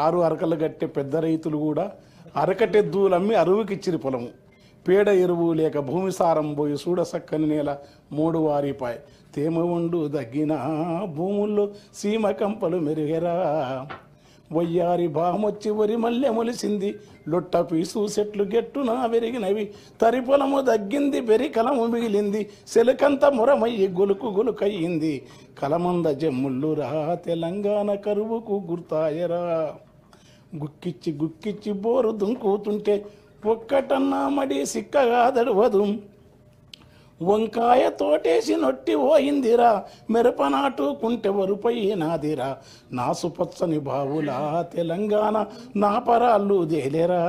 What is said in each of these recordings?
ఆరు అరకలు కట్టే పెద్ద రైతులు కూడా అరకటెద్దులమ్మి అరువుకిచ్చిరి పొలము. పేడ ఎరువు లేక భూమి సారం పోయి సక్కని నేల మూడు వారిపాయ్. తేమ ఉండు దగ్గిన భూముల్లో సీమ కంపలు మెరుగెరా. వయ్యారి బామొచ్చి వరి మల్లె మొలిసింది. లొట్ట పీసు చెట్లు గెట్టున పెరిగినవి. తరి పొలము దగ్గింది బెరి కలము మిగిలింది. సెలకంత మురమయ్యి గొలుకు గొలుకయ్యింది. కలమంద జమ్ముళ్ళురా తెలంగాణ కరువుకు గుర్తాయరా. గుక్కిచ్చి బోరు దుంకుతుంటే ఒక్కటన్నా మడి సిక్కగా దడవదు. వంకాయ తోటేసి నొట్టి పోయిందిరా. మిరపనాటుకుంటే వరుపైనాదిరా. నాసుపచ్చని బావులా తెలంగాణ నా పరాళ్ళు దేలేరా.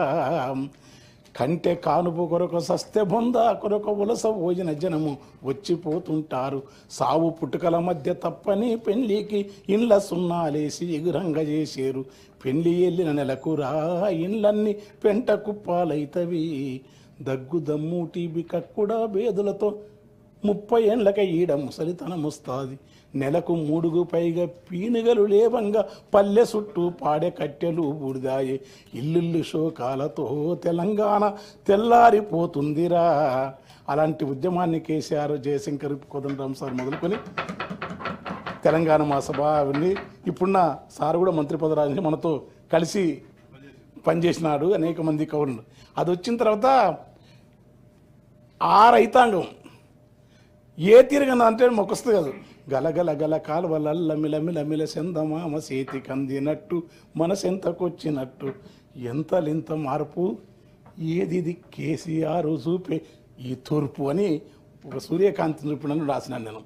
కంటే కానుపు కొరకు సస్తె బొంద కొరకు ఉలస పోయిన జనము వచ్చిపోతుంటారు. సావు పుట్టుకల మధ్య తప్పని పెళ్లికి ఇండ్ల సున్నాలేసి ఎగురంగ చేసేరు. పెళ్లి వెళ్ళిన నెలకురా ఇండ్లన్నీ పెంట కుప్పాలైతవి. దగ్గు దమ్ము టీబీ కక్కుడా బేదులతో 30 ఏళ్ళక ఈడ ముసలితనం వస్తుంది. నెలకు 3కు పైగా పీనుగలు లేవంగా పల్లె చుట్టూ పాడే కట్టెలు బూడిదాయే. ఇల్లు శోకాలతో తెలంగాణ తెల్లారిపోతుందిరా. అలాంటి ఉద్యమాన్ని కేసీఆర్, జయశంకర్, కోదండరాం సార్ మొదలుకొని తెలంగాణ మహాసభ అవన్నీ ఇప్పుడున్న సార్ కూడా మంత్రి పదవి మనతో కలిసి పనిచేసినాడు. అనేక మంది కవులు. అది వచ్చిన తర్వాత ఆ రైతాంగం ఏ తీరుగా అంటే మొక్కొస్తుంది కాదు. గలగల గల కాలువలల్ల మిలమిల సెందమామ చేతి కందినట్టు మనసెంతకొచ్చినట్టు ఎంతలింత మార్పు ఏది కేసీఆర్ చూపే ఈ తూర్పు అని ఒక సూర్యకాంతిని చూపినని రాసినాను నేను.